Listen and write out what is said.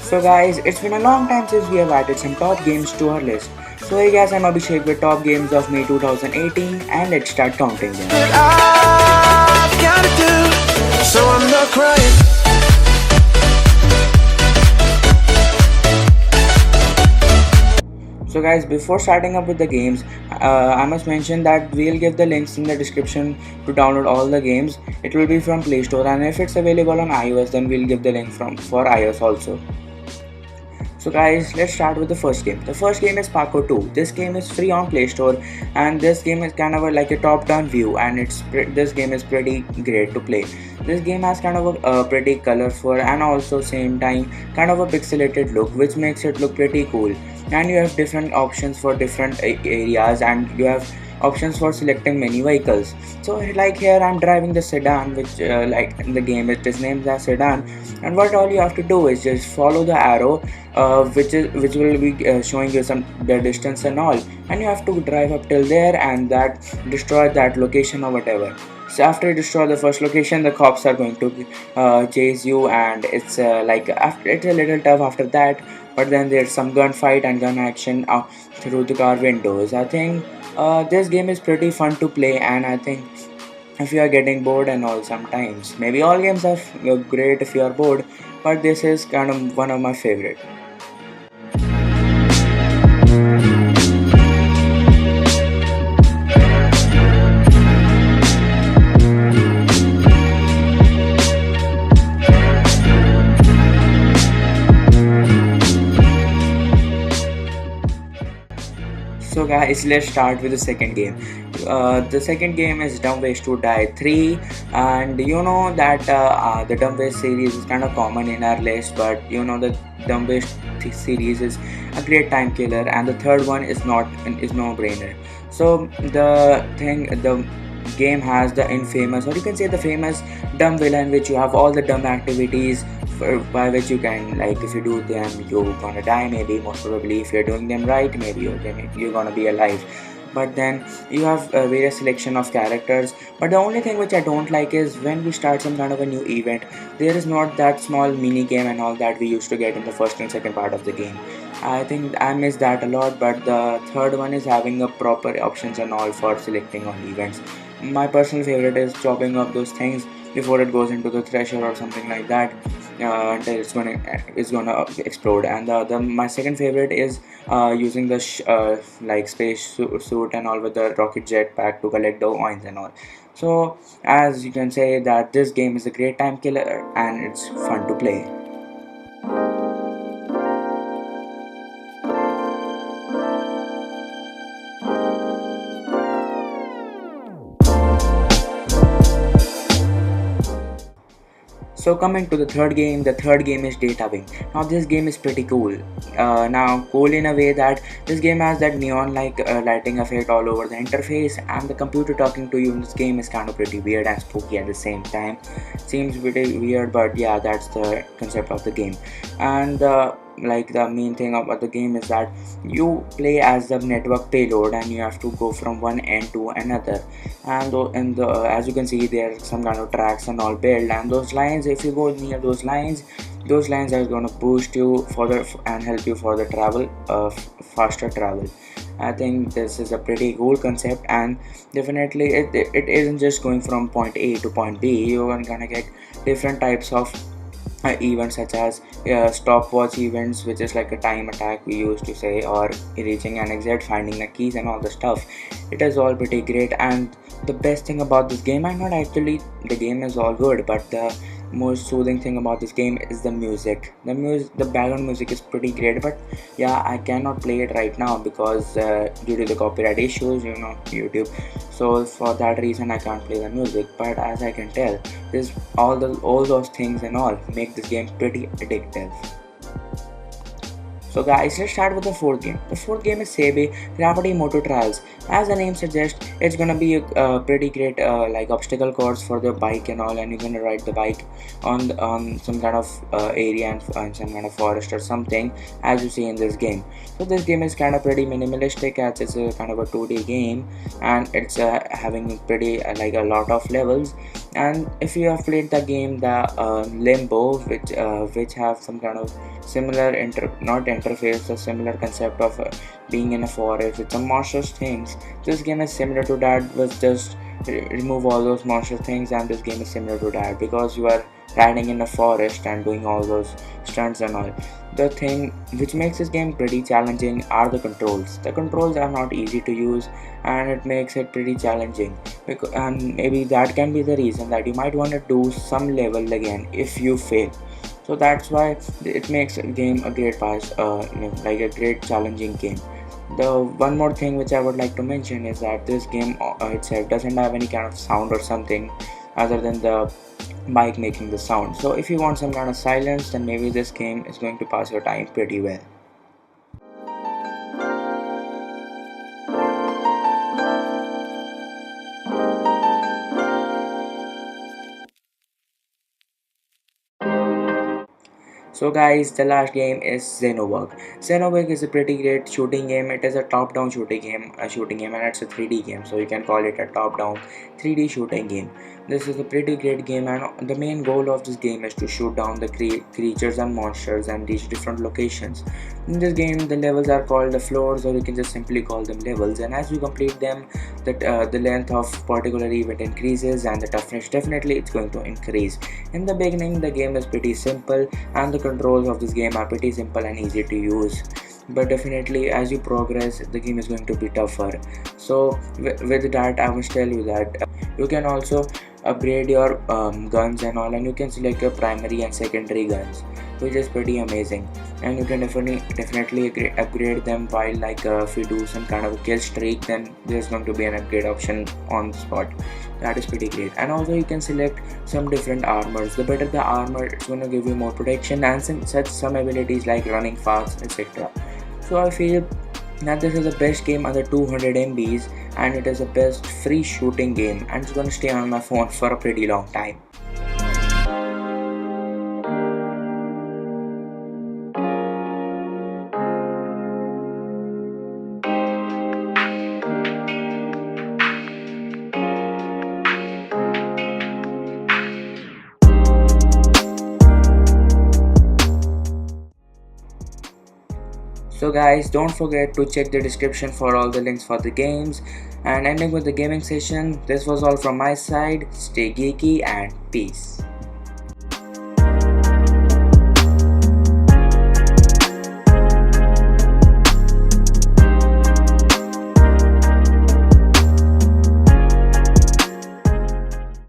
So guys, it's been a long time since we have added some top games to our list. So hey guys, I'm Abhishek with top games of May 2018 and let's start counting them. I've gotta do, so I'm not crying. So guys, before starting up with the games, I must mention that we'll give the links in the description to download all the games. It will be from Play Store, and if it's available on iOS, then we'll give the link for iOS also. So guys, let's start with the first game. The first game is Pako 2. This game is free on Play Store, and this game is kind of like a top-down view, and this game is pretty great to play. This game has kind of a pretty colorful and also same time kind of a pixelated look, which makes it look pretty cool. And you have different options for different areas, and you have options for selecting many vehicles. So like here I'm driving the sedan, which like in the game it is named as sedan, and what all you have to do is just follow the arrow, which will be showing you the distance and all, and you have to drive up till there and that destroy that location or whatever. So after you destroy the first location, the cops are going to chase you, and it's it's a little tough after that. But then there's some gunfight and gun action through the car windows. I think this game is pretty fun to play, and I think if you are getting bored and all, sometimes maybe all games are great if you are bored, but this is kind of one of my favorite. So guys, let's start with the second game. The second game is Dumb Ways to Die 3, and you know that the Dumb Ways series is kind of common in our list, but you know the Dumb Ways series is a great time killer, and the third one is no brainer. So the game has the infamous, or you can say the famous dumb villain, which you have all the dumb activities by which you can, like, if you do them you're gonna die, maybe most probably if you're doing them right, maybe you're gonna be alive. But then you have a various selection of characters, but the only thing which I don't like is when we start some kind of a new event, there is not that small mini game and all that we used to get in the first and second part of the game. I think I miss that a lot, but the third one is having a proper options and all for selecting on events. My personal favorite is chopping up those things before it goes into the thresher or something like that, until it's gonna explode. And my second favorite is using the like space suit and all with the rocket jetpack to collect the coins and all. So as you can say that this game is a great time killer and it's fun to play. So coming to the third game is Data Wing. Now this game is pretty cool. Now cool in a way that this game has that neon like lighting effect all over the interface, and the computer talking to you in this game is kind of pretty weird and spooky at the same time. Seems pretty weird, but yeah, that's the concept of the game. And like the main thing about the game is that you play as the network payload and you have to go from one end to another, and as you can see there are some kind of tracks and all built, and those lines, if you go near those lines are going to boost you further and help you for the travel, faster travel. I think this is a pretty cool concept, and definitely it isn't just going from point A to point B. You're gonna get different types of events, such as stopwatch events, which is like a time attack we used to say, or reaching an exit, finding the keys and all the stuff. It is all pretty great, and the best thing about this game, and not actually the game is all good, but the most soothing thing about this game is the music. The background music is pretty great, but yeah, I cannot play it right now because due to the copyright issues, you know, YouTube. So for that reason I can't play the music, but as I can tell, this all those things and all make this game pretty addictive. So guys, let's start with the fourth game. The fourth game is Pseybay Gravity Moto Trials. As the name suggests, it's gonna be a pretty great like obstacle course for the bike and all, and you're gonna ride the bike on some kind of area and some kind of forest or something, as you see in this game. So this game is kind of pretty minimalistic, as it's a kind of a 2D game, and it's having pretty like a lot of levels. And if you have played the game, the Limbo, which have some kind of similar not interface, a similar concept of being in a forest with some monstrous things, this game is similar to that, with just remove all those monster things, and this game is similar to that because you are riding in a forest and doing all those stunts and all. The thing which makes this game pretty challenging are the controls. The controls are not easy to use, and it makes it pretty challenging, and maybe that can be the reason that you might want to do some level again if you fail. So that's why it makes a game a great pass, like a great challenging game. The one more thing which I would like to mention is that this game itself doesn't have any kind of sound or something other than the bike making the sound. So if you want some kind of silence, then maybe this game is going to pass your time pretty well. So guys, the last game is Xenowerk. Xenowerk is a pretty great shooting game. It is a top-down shooting game, and it's a 3D game, so you can call it a top-down 3D shooting game. This is a pretty great game, and the main goal of this game is to shoot down the creatures and monsters and reach different locations. In this game, the levels are called the floors, or you can just simply call them levels. And as you complete them, the length of particular event increases, and the toughness definitely it's going to increase. In the beginning, the game is pretty simple, and the controls of this game are pretty simple and easy to use, but definitely as you progress, the game is going to be tougher. So with that, I must tell you that you can also upgrade your guns and all, and you can select your primary and secondary guns, which is pretty amazing. And you can definitely upgrade them while, like, if you do some kind of a kill streak, then there's going to be an upgrade option on the spot. That is pretty great. And also you can select some different armors. The better the armor, it's going to give you more protection and some abilities like running fast, etc. So I feel that this is the best game under 200 MBs, and it is the best free shooting game, and it's going to stay on my phone for a pretty long time. So guys, don't forget to check the description for all the links for the games. And ending with the gaming session, this was all from my side. Stay geeky and peace.